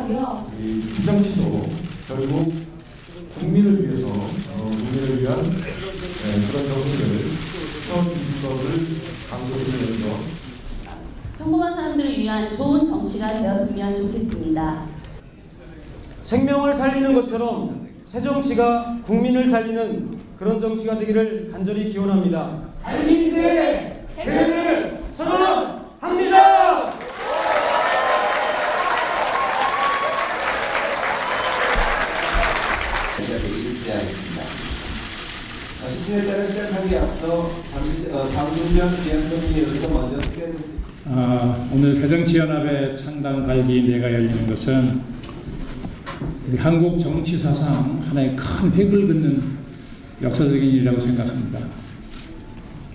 하고요. 이 정치도 결국 국민을 위해서 국민을 위한 그런 정치를 수업을 강조해주면서 평범한 사람들을 위한 좋은 정치가 되었으면 좋겠습니다. 생명을 살리는 것처럼 새 정치가 국민을 살리는 그런 정치가 되기를 간절히 기원합니다. 발기인대 대회를 선언합니다. 일제하겠습니다. 시진에 시작하기 앞서 방송전 대한민국에 여기서 먼저 소개해드립니다. 오늘 새정치연합의 창당 발기인대가 열리는 것은 우리 한국 정치 사상 하나의 큰 획을 긋는 역사적인 일이라고 생각합니다.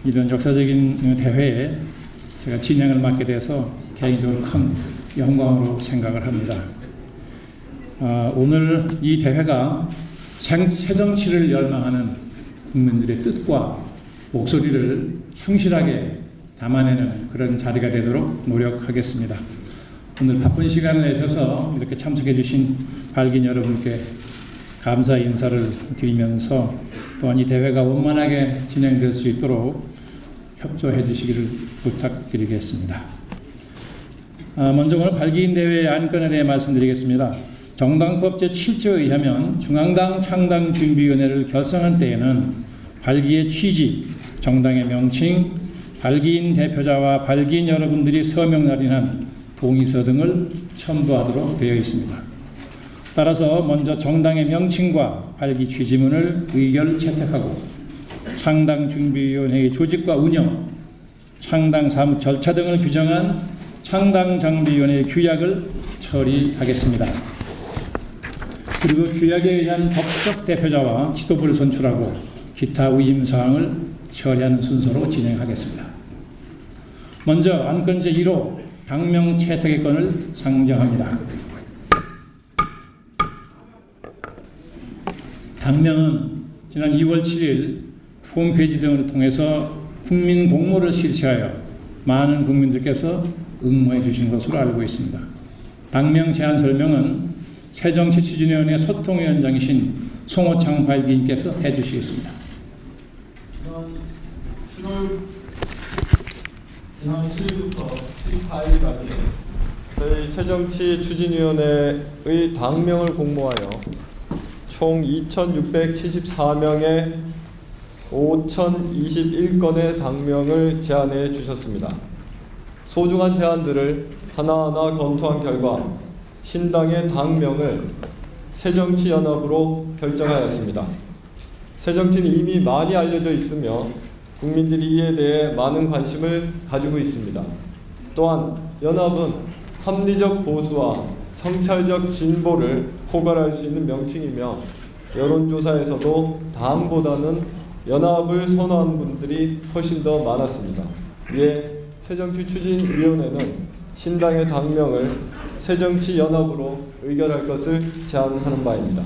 이런 역사적인 대회에 제가 진행을 맡게 돼서 개인적으로 큰 영광으로 생각을 합니다. 오늘 이 대회가 새정치를 열망하는 국민들의 뜻과 목소리를 충실하게 담아내는 그런 자리가 되도록 노력하겠습니다. 오늘 바쁜 시간을 내셔서 이렇게 참석해 주신 발기인 여러분께 감사 인사를 드리면서 또한 이 대회가 원만하게 진행될 수 있도록 협조해 주시기를 부탁드리겠습니다. 먼저 오늘 발기인 대회의 안건에 대해 말씀드리겠습니다. 정당법 제7조에 의하면 중앙당 창당준비위원회를 결성한 때에는 발기의 취지, 정당의 명칭, 발기인 대표자와 발기인 여러분들이 서명 날인한 동의서 등을 첨부하도록 되어 있습니다. 따라서 먼저 정당의 명칭과 발기 취지문을 의결 채택하고 창당준비위원회의 조직과 운영, 창당 사무 절차 등을 규정한 창당장비위원회의 규약을 처리하겠습니다. 그리고 규약에 의한 법적 대표자와 지도부를 선출하고 기타 위임사항을 처리하는 순서로 진행하겠습니다. 먼저 안건 제1호 당명 채택의 건을 상정합니다. 당명은 지난 2월 7일 홈페이지 등을 통해서 국민 공모를 실시하여 많은 국민들께서 응모해 주신 것으로 알고 있습니다. 당명 제안 설명은 새정치추진위원회 소통위원장이신 송호창 발기인께서 해주시겠습니다. 지난 7일부터 14일까지 저희 새정치추진위원회의 당명을 공모하여 총 2,674명의 5,021건의 당명을 제안해 주셨습니다. 소중한 제안들을 하나하나 검토한 결과 신당의 당명을 새정치연합으로 결정하였습니다. 새정치는 이미 많이 알려져 있으며 국민들이 이에 대해 많은 관심을 가지고 있습니다. 또한 연합은 합리적 보수와 성찰적 진보를 포괄할 수 있는 명칭이며 여론조사에서도 당보다는 연합을 선호하는 분들이 훨씬 더 많았습니다. 이에 새정치추진위원회는 신당의 당명을 새정치연합으로 의결할 것을 제안하는 바입니다.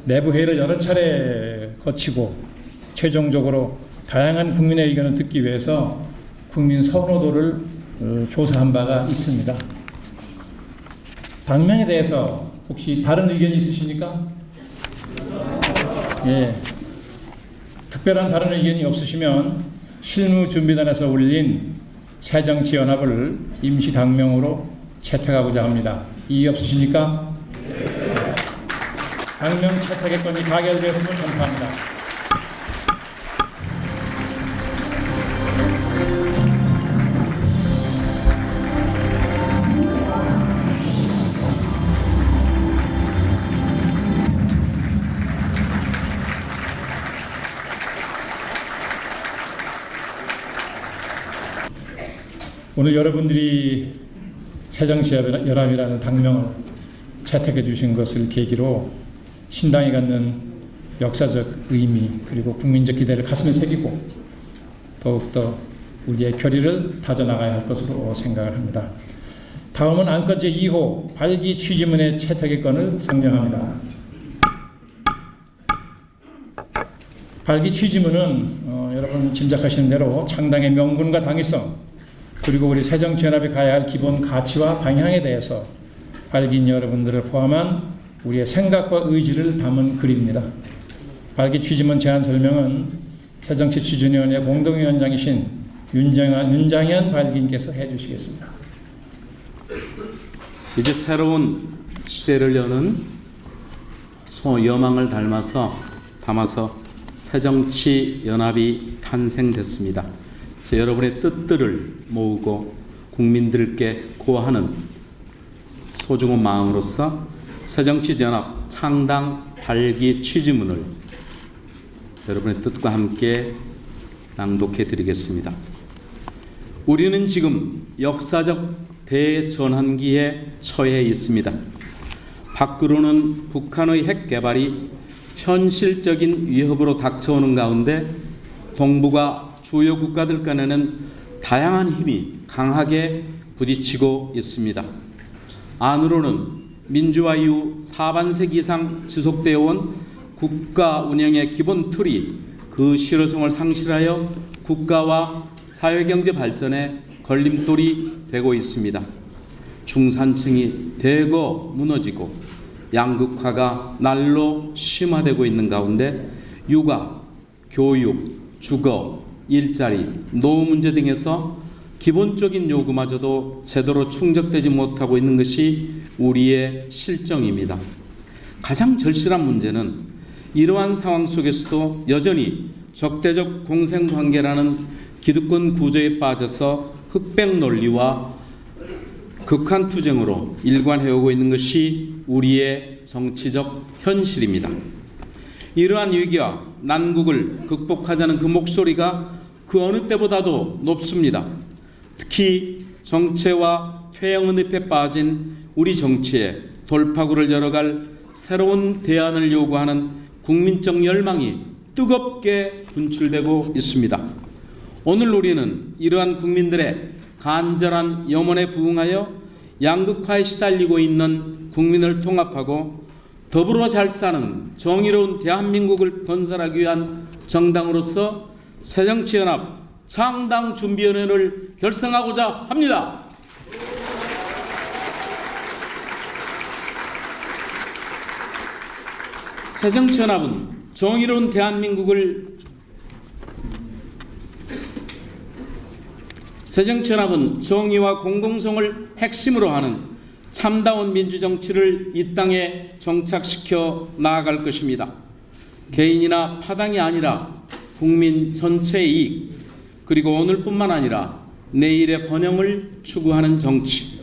내부 회의를 여러 차례 거치고 최종적으로 다양한 국민의 의견을 듣기 위해서 국민 선호도를 조사한 바가 있습니다. 당명에 대해서 혹시 다른 의견이 있으십니까? 예. 특별한 다른 의견이 없으시면 실무준비단에서 올린 새정치연합을 임시 당명으로 채택하고자 합니다. 이의 없으십니까? 당명 채택의 건이 가결되었음을 전파합니다. 오늘 여러분들이 새정치연합이라는 당명을 채택해 주신 것을 계기로 신당이 갖는 역사적 의미 그리고 국민적 기대를 가슴에 새기고 더욱더 우리의 결의를 다져나가야 할 것으로 생각을 합니다. 다음은 안건 제2호 발기 취지문의 채택의 건을 상정합니다. 발기 취지문은 여러분 짐작하시는 대로 창당의 명분과 당위성 그리고 우리 새정치연합이 가야 할 기본 가치와 방향에 대해서 발기인 여러분들을 포함한 우리의 생각과 의지를 담은 글입니다. 발기 취지문 제안 설명은 새정치추진위원회 공동위원장이신 윤장현 발기인께서 해주시겠습니다. 이제 새로운 시대를 여는 소여망을 담아서 새정치연합이 탄생됐습니다. 그래서 여러분의 뜻들을 모으고 국민들께 고하는 소중한 마음으로서 새정치연합 창당 발기 취지문을 여러분의 뜻과 함께 낭독해 드리겠습니다. 우리는 지금 역사적 대전환기에 처해 있습니다. 밖으로는 북한의 핵 개발이 현실적인 위협으로 닥쳐오는 가운데 동북아 주요 국가들 간에는 다양한 힘이 강하게 부딪히고 있습니다. 안으로는 민주화 이후 4반세기 이상 지속되어 온 국가 운영의 기본 틀이 그 실효성을 상실하여 국가와 사회경제 발전에 걸림돌이 되고 있습니다. 중산층이 대거 무너지고 양극화가 날로 심화되고 있는 가운데 육아, 교육, 주거, 일자리, 노후 문제 등에서 기본적인 요구마저도 제대로 충족되지 못하고 있는 것이 우리의 실정입니다. 가장 절실한 문제는 이러한 상황 속에서도 여전히 적대적 공생관계라는 기득권 구조에 빠져서 흑백 논리와 극한 투쟁으로 일관해오고 있는 것이 우리의 정치적 현실입니다. 이러한 위기와 난국을 극복하자는 그 목소리가 그 어느 때보다도 높습니다. 특히 정체와 퇴행의 늪에 빠진 우리 정치에 돌파구를 열어갈 새로운 대안을 요구하는 국민적 열망이 뜨겁게 분출되고 있습니다. 오늘 우리는 이러한 국민들의 간절한 염원에 부응하여 양극화에 시달리고 있는 국민을 통합하고 더불어 잘 사는 정의로운 대한민국을 건설하기 위한 정당으로서 새정치연합 창당준비위원회를 결성하고자 합니다. 새정치연합은 정의로운 대한민국을 새정치연합은 정의와 공공성을 핵심으로 하는 참다운 민주정치를 이 땅에 정착시켜 나아갈 것입니다. 개인이나 파당이 아니라 국민 전체의 이익, 그리고 오늘뿐만 아니라 내일의 번영을 추구하는 정치,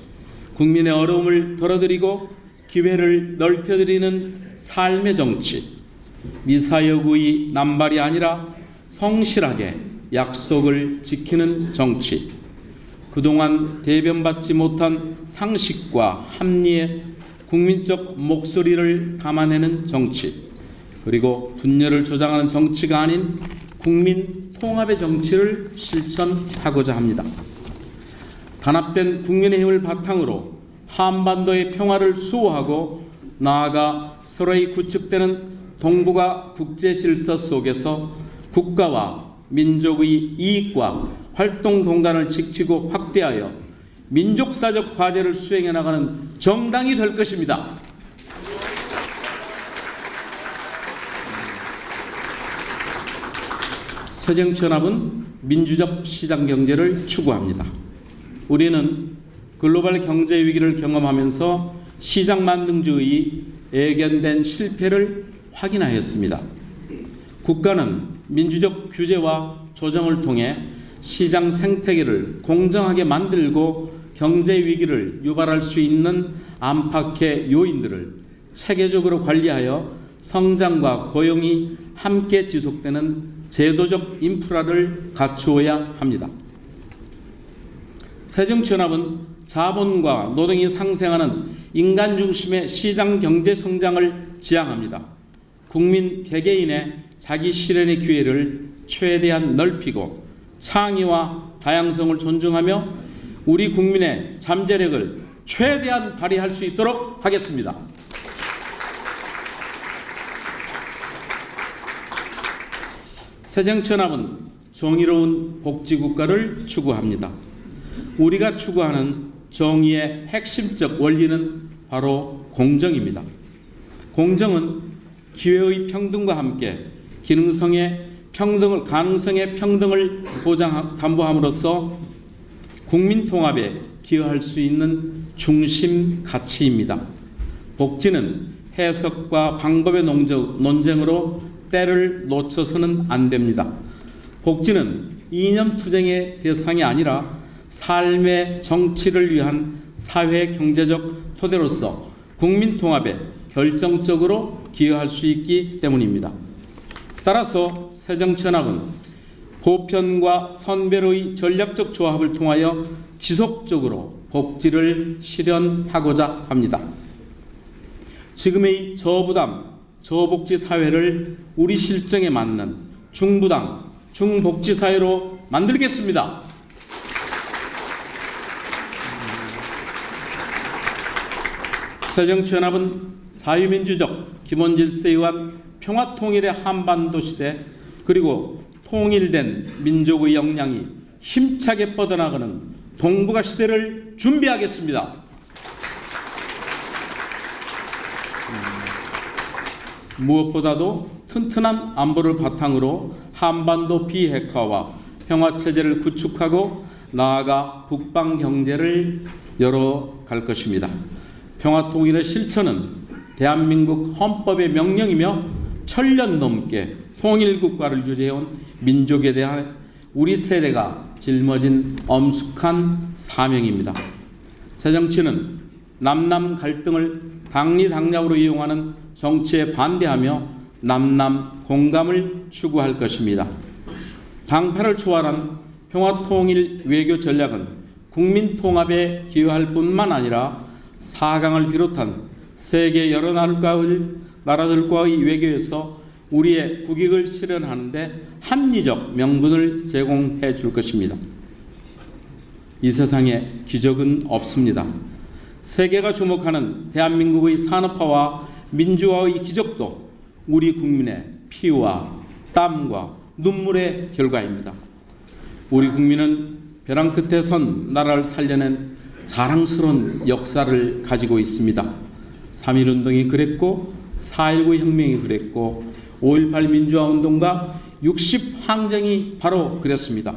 국민의 어려움을 덜어드리고 기회를 넓혀드리는 삶의 정치, 미사여구의 남발이 아니라 성실하게 약속을 지키는 정치, 그동안 대변받지 못한 상식과 합리의 국민적 목소리를 담아내는 정치, 그리고 분열을 조장하는 정치가 아닌 국민 통합의 정치를 실천하고자 합니다. 단합된 국민의힘을 바탕으로 한반도의 평화를 수호하고 나아가 서로의 구축되는 동북아 국제 질서 속에서 국가와 민족의 이익과 활동 공간을 지키고 확대하여 민족사적 과제를 수행해 나가는 정당이 될 것입니다. 새정치연합은 민주적 시장경제를 추구합니다. 우리는 글로벌 경제 위기를 경험하면서 시장 만능주의 애견된 실패를 확인하였습니다. 국가는 민주적 규제와 조정을 통해 시장 생태계를 공정하게 만들고 경제 위기를 유발할 수 있는 안팎의 요인들을 체계적으로 관리하여 성장과 고용이 함께 지속되는 제도적 인프라를 갖추어야 합니다. 새정치연합은 자본과 노동이 상생하는 인간 중심의 시장 경제 성장을 지향합니다. 국민 개개인의 자기 실현의 기회를 최대한 넓히고 창의와 다양성을 존중하며 우리 국민의 잠재력을 최대한 발휘할 수 있도록 하겠습니다. 새정치연합은 정의로운 복지국가를 추구합니다. 우리가 추구하는 정의의 핵심적 원리는 바로 공정입니다. 공정은 기회의 평등과 함께 가능성의 평등을 담보함으로써 국민 통합에 기여할 수 있는 중심 가치입니다. 복지는 해석과 방법의 논쟁으로 때를 놓쳐서는 안 됩니다. 복지는 이념 투쟁의 대상이 아니라 삶의 정치를 위한 사회 경제적 토대로서 국민 통합에 결정적으로 기여할 수 있기 때문입니다. 따라서 새정치연합은 보편과 선별의 전략적 조합을 통하여 지속적으로 복지를 실현하고자 합니다. 지금의 저부담, 저복지 사회를 우리 실정에 맞는 중부담, 중복지 사회로 만들겠습니다. 새정치연합은 자유민주적 기본질서에 의한 평화통일의 한반도 시대 그리고 통일된 민족의 역량이 힘차게 뻗어나가는 동북아 시대를 준비하겠습니다. 무엇보다도 튼튼한 안보를 바탕으로 한반도 비핵화와 평화체제를 구축하고 나아가 국방경제를 열어갈 것입니다. 평화통일의 실천은 대한민국 헌법의 명령이며 천년 넘게 통일국가를 유지해온 민족에 대한 우리 세대가 짊어진 엄숙한 사명입니다. 새정치는 남남 갈등을 당리당략으로 이용하는 정치에 반대하며 남남 공감을 추구할 것입니다. 당파를 초월한 평화통일 외교 전략은 국민 통합에 기여할 뿐만 아니라 4강을 비롯한 세계 여러 나라들과의 외교에서 우리의 국익을 실현하는 데 합리적 명분을 제공해 줄 것입니다. 이 세상에 기적은 없습니다. 세계가 주목하는 대한민국의 산업화와 민주화의 기적도 우리 국민의 피와 땀과 눈물의 결과입니다. 우리 국민은 벼랑 끝에 선 나라를 살려낸 자랑스러운 역사를 가지고 있습니다. 3.1운동이 그랬고 4.19 혁명이 그랬고 5.18 민주화운동과 60항쟁이 바로 그랬습니다.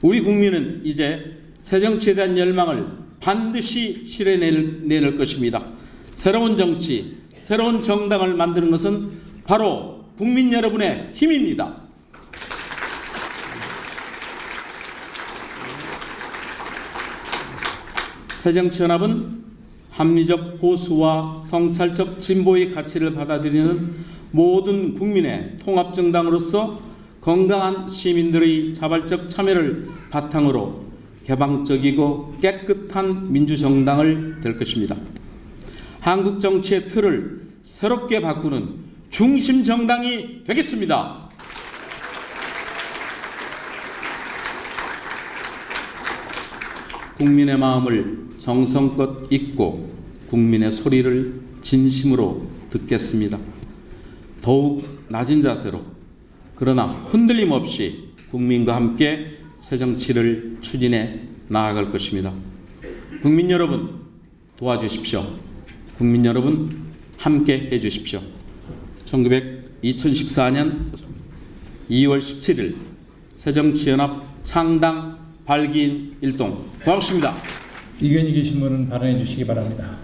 우리 국민은 이제 새정치에 대한 열망을 반드시 실현해낼 것입니다. 새로운 정치, 새로운 정당을 만드는 것은 바로 국민 여러분의 힘입니다. 새정치연합은 합리적 보수와 성찰적 진보의 가치를 받아들이는 모든 국민의 통합정당으로서 건강한 시민들의 자발적 참여를 바탕으로 개방적이고 깨끗한 민주정당을 될 것입니다. 한국 정치의 틀을 새롭게 바꾸는 중심정당이 되겠습니다. 국민의 마음을 정성껏 읽고 국민의 소리를 진심으로 듣겠습니다. 더욱 낮은 자세로 그러나 흔들림 없이 국민과 함께 새정치를 추진해 나아갈 것입니다. 국민 여러분 도와주십시오. 국민 여러분 함께 해주십시오. 2014년 2월 17일 새정치연합 창당 발기인 일동 고맙습니다. 의견이 계신 분은 발언해 주시기 바랍니다.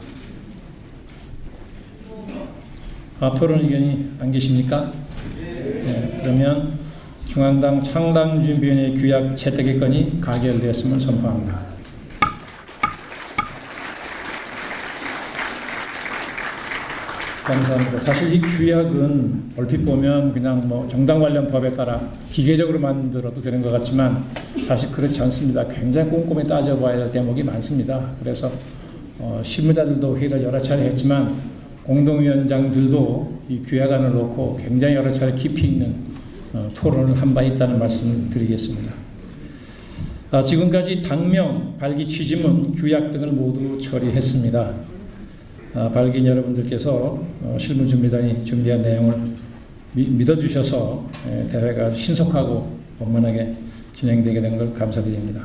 토론 의견이 안 계십니까? 네, 그러면 중앙당 창당준비위원회 규약 채택의 건이 가결되었음을 선포합니다. 감사합니다. 사실 이 규약은 얼핏 보면 그냥 뭐 정당 관련 법에 따라 기계적으로 만들어도 되는 것 같지만 사실 그렇지 않습니다. 굉장히 꼼꼼히 따져봐야 될 대목이 많습니다. 그래서 실무자들도 회의를 여러 차례 했지만 공동위원장들도 이 규약안을 놓고 굉장히 여러 차례 깊이 있는 토론을 한 바 있다는 말씀을 드리겠습니다. 지금까지 당명, 발기 취지문, 규약 등을 모두 처리했습니다. 발기인 여러분들께서 실무준비단이 준비한 내용을 믿어주셔서 대회가 신속하고 원만하게 진행되게 된 걸 감사드립니다.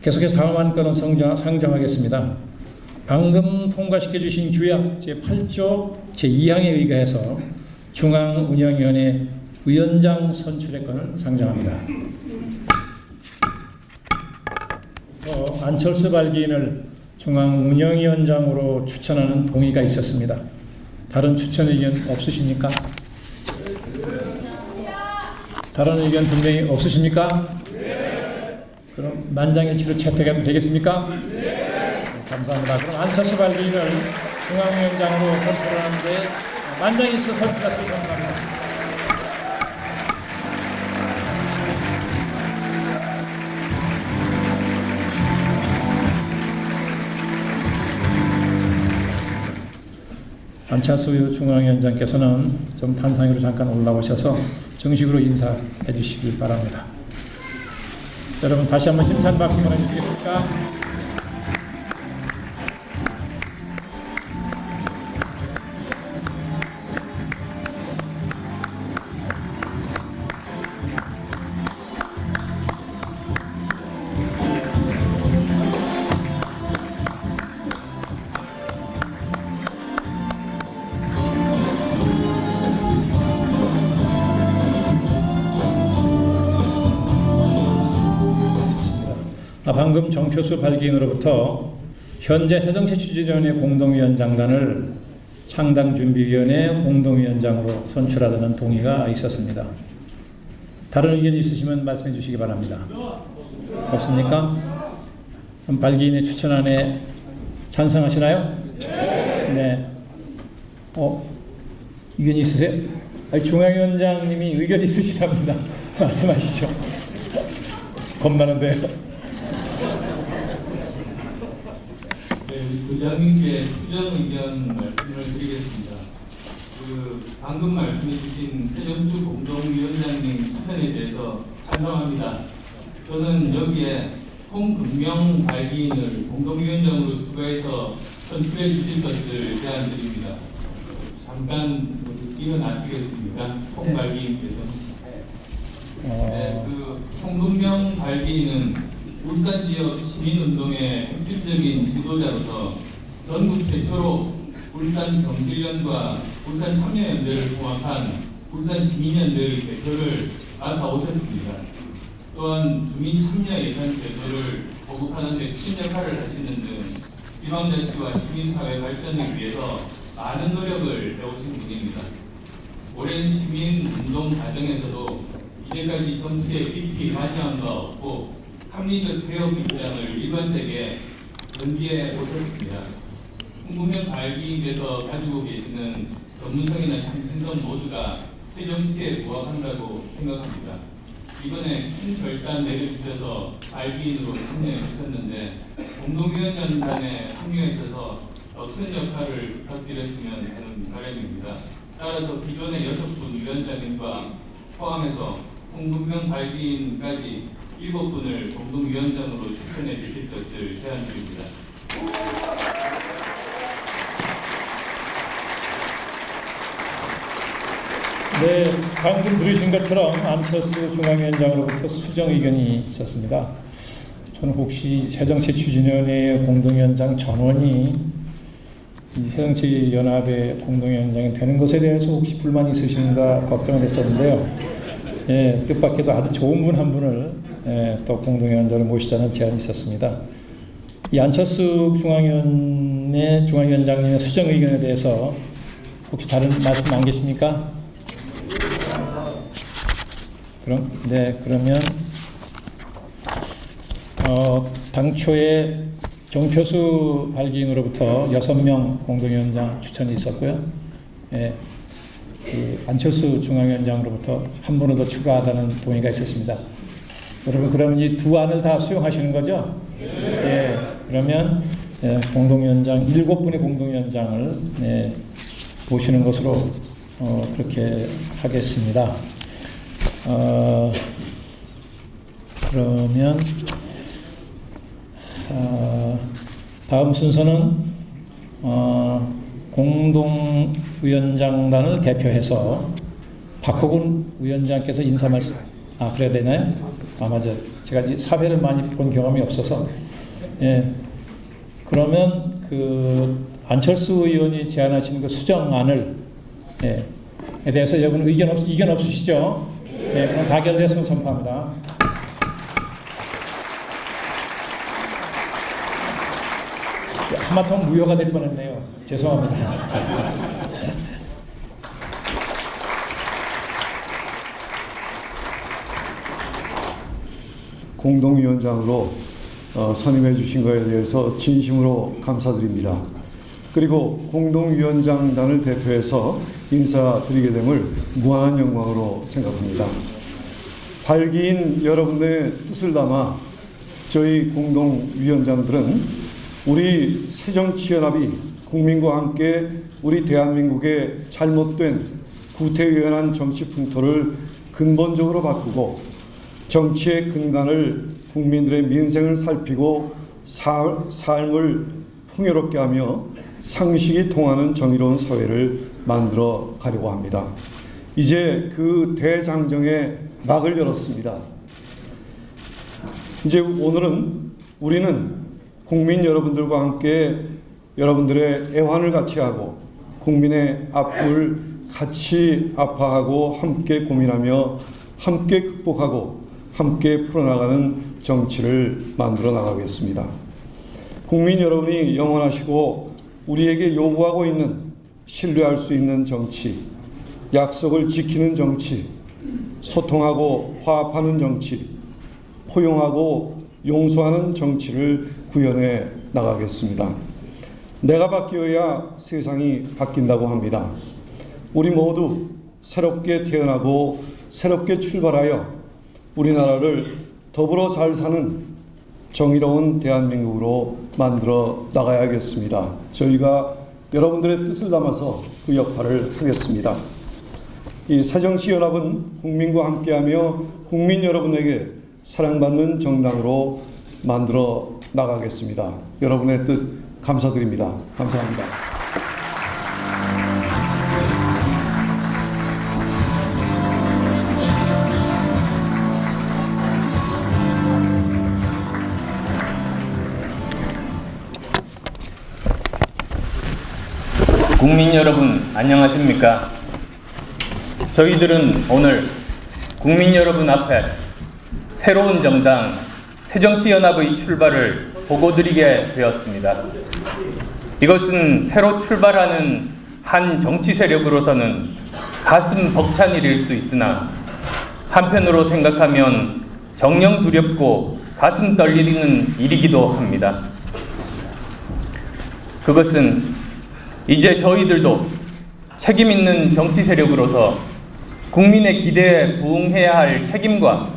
계속해서 다음 안건은 상정하겠습니다. 방금 통과시켜 주신 규약 제8조 제2항에 의거해서 중앙운영위원회 위원장 선출의 건을 상정합니다. 안철수 발기인을 중앙운영위원장으로 추천하는 동의가 있었습니다. 다른 추천 의견 없으십니까? 다른 의견 분명히 없으십니까? 그럼 만장일치로 채택하면 되겠습니까? 네, 감사합니다. 그럼 안철수 발기인을 중앙위원장으로 선출하는데 만장일치로 선출하시기 바랍니다. 안철수 중앙위원장께서는 좀 단상위로 잠깐 올라오셔서 정식으로 인사해 주시기 바랍니다. 여러분 다시 한번 힘찬 박수 보내주시겠습니까? 방금 정표수 발기인으로부터 현재 새정치추진위원회 공동위원장단을 창당준비위원회 공동위원장으로 선출하라는 동의가 있었습니다. 다른 의견이 있으시면 말씀해 주시기 바랍니다. 없습니까? 그럼 발기인의 추천안에 찬성하시나요? 네. 의견이 있으세요? 중앙위원장님이 의견이 있으시답니다. 말씀하시죠. 겁나는데요. 부장님께 수정 의견 말씀을 드리겠습니다. 방금 말씀해 주신 세정수 공동위원장님 추천에 대해서 찬성합니다. 저는 여기에 홍금명 발기인을 공동위원장으로 추가해서 선출해 주실 것을 제안드립니다. 잠깐 일어나시겠습니까? 홍 발기인께서. 네, 홍금명 발기인은 울산 지역 시민운동의 핵심적인 지도자로서 전국 최초로 울산 경실련과 울산 참여연대를 통합한 울산 시민연대의 대표를 맡아오셨습니다. 또한 주민 참여 예산 제도를 보급하는 데 큰 역할을 하시는 등 지방자치와 시민사회 발전을 위해서 많은 노력을 해오신 분입니다. 오랜 시민운동 과정에서도 이제까지 정치에 깊이 관여한 바 없고 합리적 개혁 입장을 일관되게 전지해 오셨습니다. 홍금명 발기인께서 가지고 계시는 전문성이나 참신성 모두가 새정치에 부합한다고 생각합니다. 이번에 큰 결단 내려주셔서 발기인으로 참여해 주셨는데 공동위원장단에 합류해 주셔서 큰 역할을 부탁드렸으면 하는 바람입니다. 따라서 기존의 6분 위원장님과 포함해서 홍금명 발기인까지 7분을 공동위원장으로 추천해 주실 것을 제안드립니다. 네, 방금 들으신 것처럼 안철수 중앙위원장으로부터 수정 의견이 있었습니다. 저는 혹시 새정치추진위원회 공동위원장 전원이 이 새정치연합의 공동위원장이 되는 것에 대해서 혹시 불만이 있으신가 걱정을 했었는데요. 예, 뜻밖에도 아주 좋은 분 한 분을 또 공동위원장을 모시자는 제안이 있었습니다. 이 안철수 중앙위원장님의 수정 의견에 대해서 혹시 다른 말씀 안 계십니까? 그러면 당초에 정표수 발기인으로부터 6명 공동위원장 추천이 있었고요. 안철수 중앙위원장으로부터 한 분을 더 추가하다는 동의가 있었습니다. 여러분 그러면 이 두 안을 다 수용하시는 거죠? 네. 그러면 공동위원장 7분의 공동위원장을 보시는 것으로 그렇게 하겠습니다. 그러면 다음 순서는 공동위원장단을 대표해서 박호근 위원장께서 인사 말씀 그래야 되나요? 맞아요. 제가 이 사회를 많이 본 경험이 없어서 그러면 그 안철수 의원이 제안하신 그 수정안을 에 대해서 여러분 이견 없으시죠? 네, 그럼 가결돼서 선포합니다. 하마터면 무효가 될 뻔했네요. 죄송합니다. 공동위원장으로 선임해 주신 것에 대해서 진심으로 감사드립니다. 그리고 공동위원장단을 대표해서 인사드리게 됨을 무한한 영광으로 생각합니다. 발기인 여러분의 뜻을 담아 저희 공동위원장들은 우리 새정치연합이 국민과 함께 우리 대한민국의 잘못된 구태의연한 정치 풍토를 근본적으로 바꾸고 정치의 근간을 국민들의 민생을 살피고 삶을 풍요롭게 하며 상식이 통하는 정의로운 사회를 만들어 가려고 합니다. 이제 그 대장정의 막을 열었습니다. 이제 오늘은 우리는 국민 여러분들과 함께 여러분들의 애환을 같이 하고 국민의 앞을 같이 아파하고 함께 고민하며 함께 극복하고 함께 풀어나가는 정치를 만들어 나가겠습니다. 국민 여러분이 영원하시고 우리에게 요구하고 있는 신뢰할 수 있는 정치, 약속을 지키는 정치, 소통하고 화합하는 정치, 포용하고 용서하는 정치를 구현해 나가겠습니다. 내가 바뀌어야 세상이 바뀐다고 합니다. 우리 모두 새롭게 태어나고 새롭게 출발하여 우리나라를 더불어 잘 사는 정의로운 대한민국으로 만들어 나가야겠습니다. 저희가 여러분들의 뜻을 담아서 그 역할을 하겠습니다. 이 새정치연합은 국민과 함께하며 국민 여러분에게 사랑받는 정당으로 만들어 나가겠습니다. 여러분의 뜻 감사드립니다. 감사합니다. 국민 여러분 안녕하십니까? 저희들은 오늘 국민 여러분 앞에 새로운 정당 새정치연합의 출발을 보고드리게 되었습니다. 이것은 새로 출발하는 한 정치 세력으로서는 가슴 벅찬 일일 수 있으나 한편으로 생각하면 정녕 두렵고 가슴 떨리는 일이기도 합니다. 그것은 이제 저희들도 책임 있는 정치 세력으로서 국민의 기대에 부응해야 할 책임과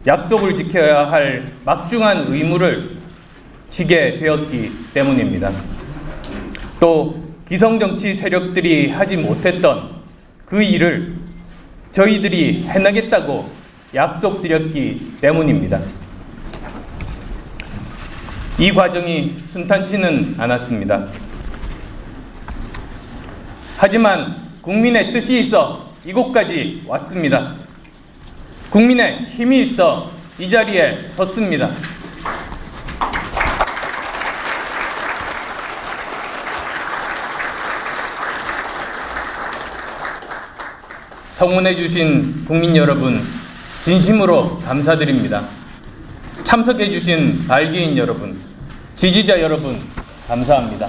약속을 지켜야 할 막중한 의무를 지게 되었기 때문입니다. 또 기성정치 세력들이 하지 못했던 그 일을 저희들이 해내겠다고 약속드렸기 때문입니다. 이 과정이 순탄치는 않았습니다. 하지만 국민의 뜻이 있어 이곳까지 왔습니다. 국민의 힘이 있어 이 자리에 섰습니다. 성원해 주신 국민 여러분 진심으로 감사드립니다. 참석해 주신 발기인 여러분, 지지자 여러분 감사합니다.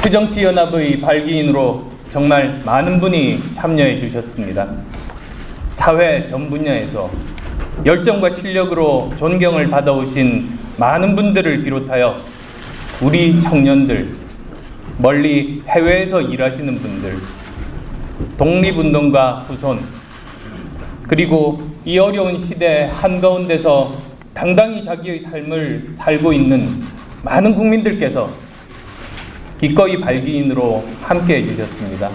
새정치연합의 발기인으로 정말 많은 분이 참여해 주셨습니다. 사회 전 분야에서 열정과 실력으로 존경을 받아오신 많은 분들을 비롯하여 우리 청년들, 멀리 해외에서 일하시는 분들, 독립운동가 후손, 그리고 이 어려운 시대 한가운데서 당당히 자기의 삶을 살고 있는 많은 국민들께서 기꺼이 발기인으로 함께해 주셨습니다.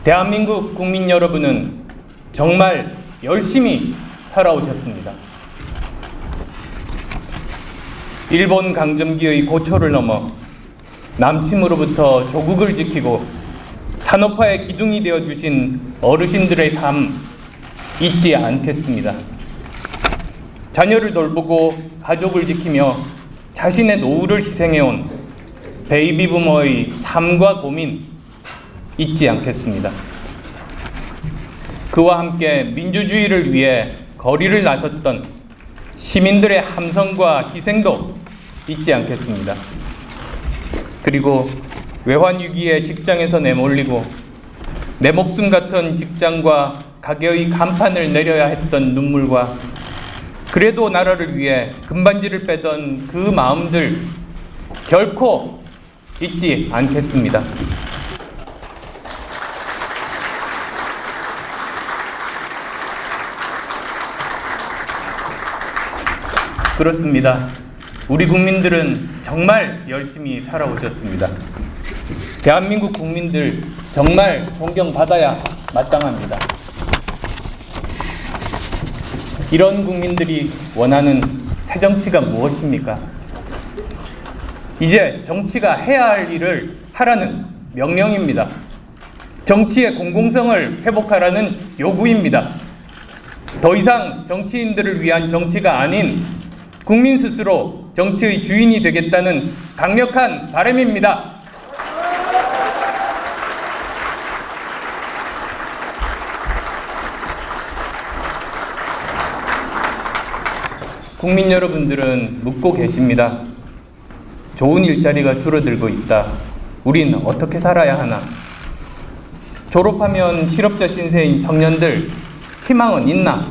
대한민국 국민 여러분은 정말 열심히 살아오셨습니다. 일본 강점기의 고초를 넘어 남침으로부터 조국을 지키고 산업화의 기둥이 되어주신 어르신들의 삶 잊지 않겠습니다. 자녀를 돌보고 가족을 지키며 자신의 노후를 희생해온 베이비부머의 삶과 고민 잊지 않겠습니다. 그와 함께 민주주의를 위해 거리를 나섰던 시민들의 함성과 희생도 잊지 않겠습니다. 그리고 외환위기에 직장에서 내몰리고 내 목숨 같은 직장과 가게의 간판을 내려야 했던 눈물과 그래도 나라를 위해 금반지를 빼던 그 마음들 결코 잊지 않겠습니다. 그렇습니다. 우리 국민들은 정말 열심히 살아오셨습니다. 대한민국 국민들 정말 존경받아야 마땅합니다. 이런 국민들이 원하는 새 정치가 무엇입니까? 이제 정치가 해야 할 일을 하라는 명령입니다. 정치의 공공성을 회복하라는 요구입니다. 더 이상 정치인들을 위한 정치가 아닌 국민 스스로 정치의 주인이 되겠다는 강력한 바람입니다. 국민 여러분들은 묻고 계십니다. 좋은 일자리가 줄어들고 있다. 우린 어떻게 살아야 하나? 졸업하면 실업자 신세인 청년들 희망은 있나?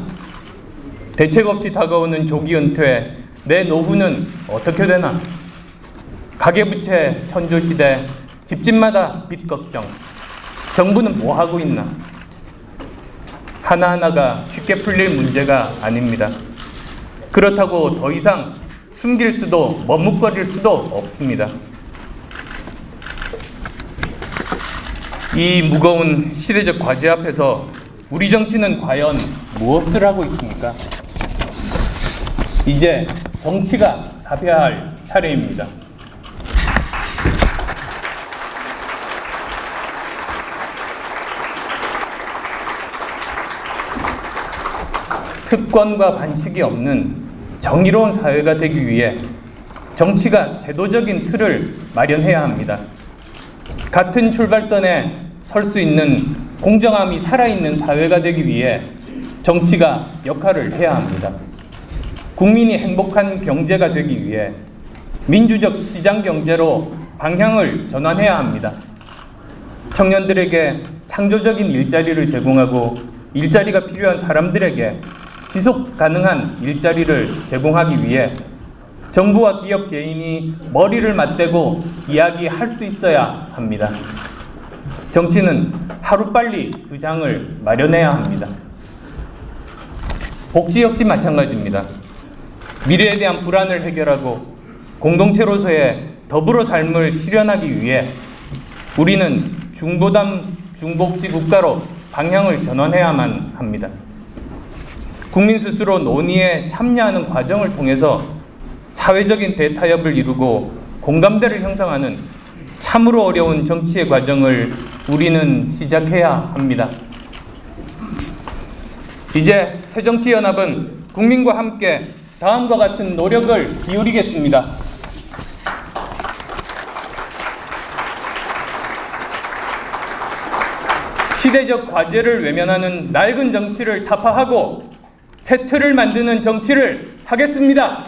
대책 없이 다가오는 조기 은퇴, 내 노후는 어떻게 되나? 가계부채 천조시대, 집집마다 빚 걱정, 정부는 뭐 하고 있나? 하나하나가 쉽게 풀릴 문제가 아닙니다. 그렇다고 더 이상 숨길 수도 머뭇거릴 수도 없습니다. 이 무거운 시대적 과제 앞에서 우리 정치는 과연 무엇을 하고 있습니까? 이제 정치가 답해야 할 차례입니다. 특권과 반칙이 없는 정의로운 사회가 되기 위해 정치가 제도적인 틀을 마련해야 합니다. 같은 출발선에 설 수 있는 공정함이 살아있는 사회가 되기 위해 정치가 역할을 해야 합니다. 국민이 행복한 경제가 되기 위해 민주적 시장 경제로 방향을 전환해야 합니다. 청년들에게 창조적인 일자리를 제공하고 일자리가 필요한 사람들에게 지속 가능한 일자리를 제공하기 위해 정부와 기업 개인이 머리를 맞대고 이야기할 수 있어야 합니다. 정치는 하루빨리 그 장을 마련해야 합니다. 복지 역시 마찬가지입니다. 미래에 대한 불안을 해결하고 공동체로서의 더불어 삶을 실현하기 위해 우리는 중보담 중복지 국가로 방향을 전환해야만 합니다. 국민 스스로 논의에 참여하는 과정을 통해서 사회적인 대타협을 이루고 공감대를 형성하는 참으로 어려운 정치의 과정을 우리는 시작해야 합니다. 이제 새정치연합은 국민과 함께 다음과 같은 노력을 기울이겠습니다. 시대적 과제를 외면하는 낡은 정치를 타파하고 새 틀을 만드는 정치를 하겠습니다.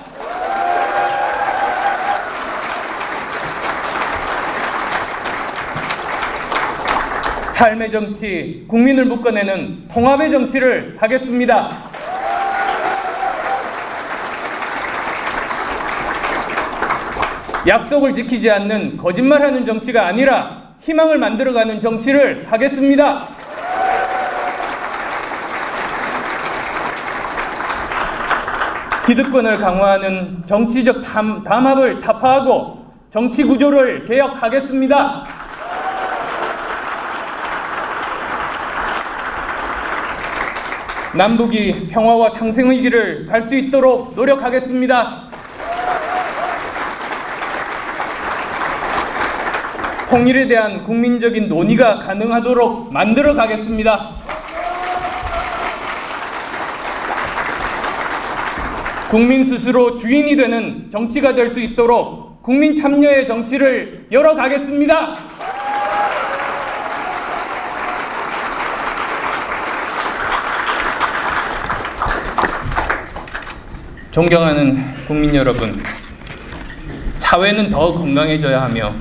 삶의 정치, 국민을 묶어내는 통합의 정치를 하겠습니다. 약속을 지키지 않는 거짓말하는 정치가 아니라 희망을 만들어가는 정치를 하겠습니다. 기득권을 강화하는 정치적 담합을 타파하고 정치 구조를 개혁하겠습니다. 남북이 평화와 상생의 길을 갈 수 있도록 노력하겠습니다. 통일에 대한 국민적인 논의가 가능하도록 만들어 가겠습니다. 국민 스스로 주인이 되는 정치가 될 수 있도록 국민 참여의 정치를 열어가겠습니다. 존경하는 국민 여러분, 사회는 더 건강해져야 하며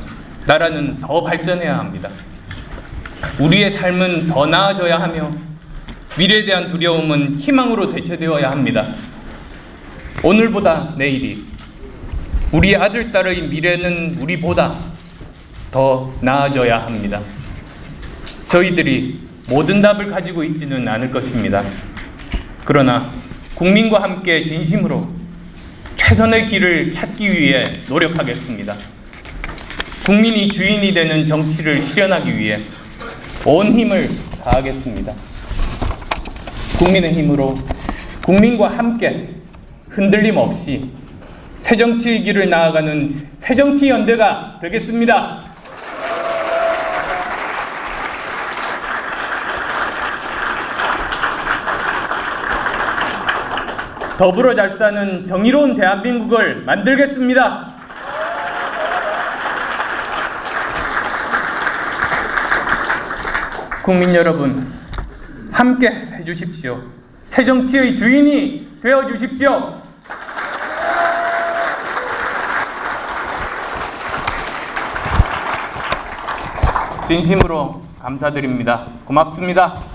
나라는 더 발전해야 합니다. 우리의 삶은 더 나아져야 하며 미래에 대한 두려움은 희망으로 대체되어야 합니다. 오늘보다 내일이, 우리 아들, 딸의 미래는 우리보다 더 나아져야 합니다. 저희들이 모든 답을 가지고 있지는 않을 것입니다. 그러나 국민과 함께 진심으로 최선의 길을 찾기 위해 노력하겠습니다. 국민이 주인이 되는 정치를 실현하기 위해 온 힘을 다하겠습니다. 국민의힘으로 국민과 함께 흔들림 없이 새정치의 길을 나아가는 새정치연대가 되겠습니다. 더불어 잘 사는 정의로운 대한민국을 만들겠습니다. 국민 여러분, 함께 해주십시오. 새정치의 주인이 되어주십시오. 진심으로 감사드립니다. 고맙습니다.